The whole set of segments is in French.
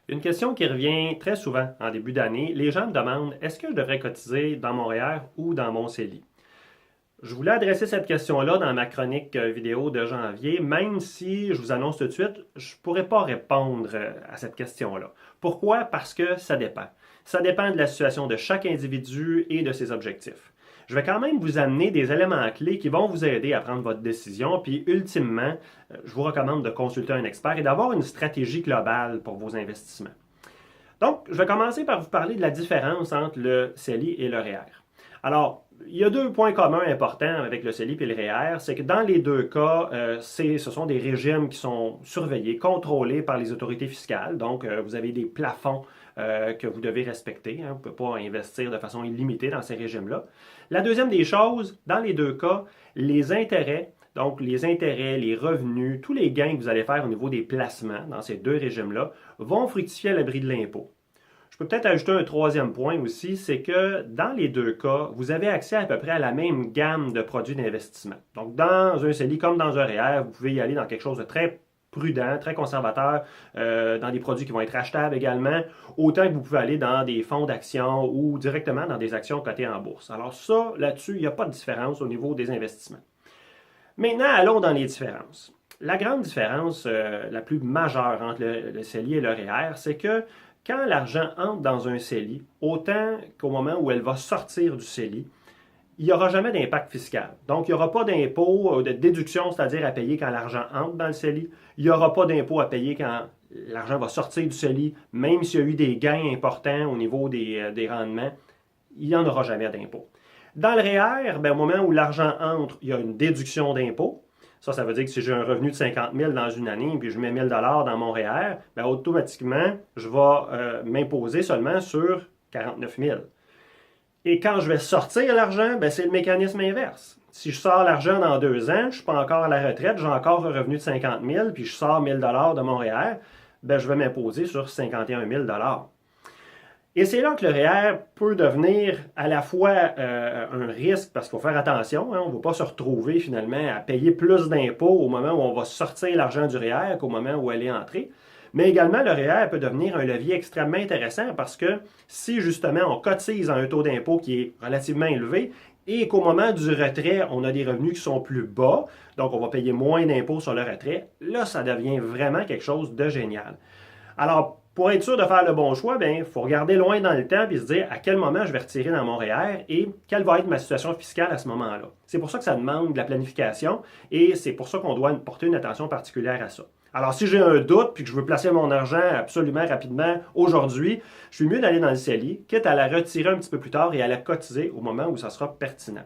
Une question qui revient très souvent en début d'année, les gens me demandent est-ce que je devrais cotiser dans mon REER ou dans mon CELI? Je voulais adresser cette question-là dans ma chronique vidéo de janvier, même si je vous annonce tout de suite, je ne pourrais pas répondre à cette question-là. Pourquoi? Parce que ça dépend. Ça dépend de la situation de chaque individu et de ses objectifs. Je vais quand même vous amener des éléments clés qui vont vous aider à prendre votre décision, puis ultimement, je vous recommande de consulter un expert et d'avoir une stratégie globale pour vos investissements. Donc, je vais commencer par vous parler de la différence entre le CELI et le REER. Alors, il y a deux points communs importants avec le CELI et le REER, c'est que dans les deux cas, ce sont des régimes qui sont surveillés, contrôlés par les autorités fiscales. Donc, vous avez des plafonds que vous devez respecter. Vous ne pouvez pas investir de façon illimitée dans ces régimes-là. La deuxième des choses, dans les deux cas, les intérêts, donc les intérêts, les revenus, tous les gains que vous allez faire au niveau des placements dans ces deux régimes-là vont fructifier à l'abri de l'impôt. Je peux peut-être ajouter un troisième point aussi, c'est que dans les deux cas, vous avez accès à peu près à la même gamme de produits d'investissement. Donc, dans un CELI comme dans un REER, vous pouvez y aller dans quelque chose de très prudent, très conservateur, dans des produits qui vont être achetables également, autant que vous pouvez aller dans des fonds d'actions ou directement dans des actions cotées en bourse. Alors ça, là-dessus, il n'y a pas de différence au niveau des investissements. Maintenant, allons dans les différences. La grande différence, la plus majeure entre le CELI et le REER, c'est que quand l'argent entre dans un CELI, autant qu'au moment où elle va sortir du CELI, il n'y aura jamais d'impact fiscal. Donc, il n'y aura pas d'impôt, de déduction, c'est-à-dire à payer quand l'argent entre dans le CELI. Il n'y aura pas d'impôt à payer quand l'argent va sortir du CELI, même s'il y a eu des gains importants au niveau des rendements, il n'y en aura jamais d'impôt. Dans le REER, au moment où l'argent entre, il y a une déduction d'impôt. Ça veut dire que si j'ai un revenu de 50 000 dans une année puis je mets 1 000 dans mon REER, automatiquement, je vais m'imposer seulement sur 49 000. Et quand je vais sortir l'argent, c'est le mécanisme inverse. Si je sors l'argent dans 2 ans, je ne suis pas encore à la retraite, j'ai encore un revenu de 50 000 puis je sors 1 000 de mon REER, je vais m'imposer sur 51 000 Et c'est là que le REER peut devenir à la fois un risque, parce qu'il faut faire attention, on ne va pas se retrouver finalement à payer plus d'impôts au moment où on va sortir l'argent du REER qu'au moment où elle est entrée. Mais également, le REER peut devenir un levier extrêmement intéressant parce que si justement on cotise à un taux d'impôt qui est relativement élevé et qu'au moment du retrait, on a des revenus qui sont plus bas, donc on va payer moins d'impôts sur le retrait, là, ça devient vraiment quelque chose de génial. Alors, pour être sûr de faire le bon choix, il faut regarder loin dans le temps et se dire à quel moment je vais retirer dans mon REER et quelle va être ma situation fiscale à ce moment-là. C'est pour ça que ça demande de la planification et c'est pour ça qu'on doit porter une attention particulière à ça. Alors, si j'ai un doute puis que je veux placer mon argent absolument rapidement aujourd'hui, je suis mieux d'aller dans le CELI, quitte à la retirer un petit peu plus tard et à la cotiser au moment où ça sera pertinent.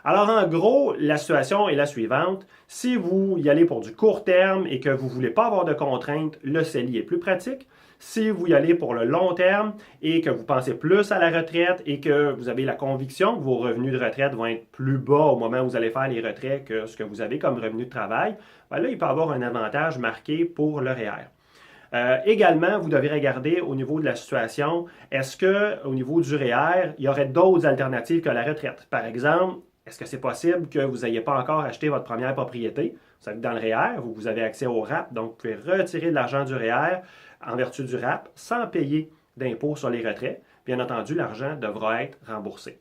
Alors, en gros, la situation est la suivante. Si vous y allez pour du court terme et que vous ne voulez pas avoir de contraintes, le CELI est plus pratique. Si vous y allez pour le long terme et que vous pensez plus à la retraite et que vous avez la conviction que vos revenus de retraite vont être plus bas au moment où vous allez faire les retraits que ce que vous avez comme revenu de travail, là, il peut y avoir un avantage marqué pour le REER. Également, vous devez regarder au niveau de la situation, est-ce qu'au niveau du REER, il y aurait d'autres alternatives que la retraite? Par exemple, est-ce que c'est possible que vous n'ayez pas encore acheté votre première propriété? Vous savez que dans le REER, vous avez accès au RAP, donc vous pouvez retirer de l'argent du REER en vertu du RAP sans payer d'impôt sur les retraits. Bien entendu, l'argent devra être remboursé.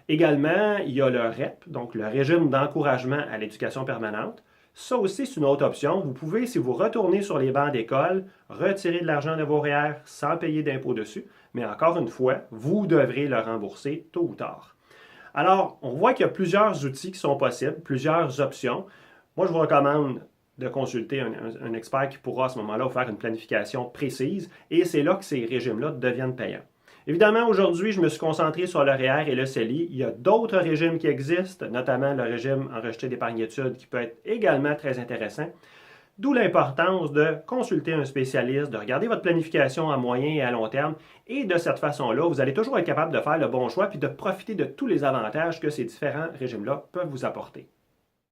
Également, il y a le REP, donc le régime d'encouragement à l'éducation permanente. Ça aussi, c'est une autre option. Vous pouvez, si vous retournez sur les bancs d'école, retirer de l'argent de vos REER sans payer d'impôt dessus. Mais encore une fois, vous devrez le rembourser tôt ou tard. Alors, on voit qu'il y a plusieurs outils qui sont possibles, plusieurs options. Moi, je vous recommande de consulter un expert qui pourra à ce moment-là vous faire une planification précise et c'est là que ces régimes-là deviennent payants. Évidemment, aujourd'hui, je me suis concentré sur le REER et le CELI. Il y a d'autres régimes qui existent, notamment le régime enregistré d'épargne études qui peut être également très intéressant. D'où l'importance de consulter un spécialiste, de regarder votre planification à moyen et à long terme. Et de cette façon-là, vous allez toujours être capable de faire le bon choix puis de profiter de tous les avantages que ces différents régimes-là peuvent vous apporter.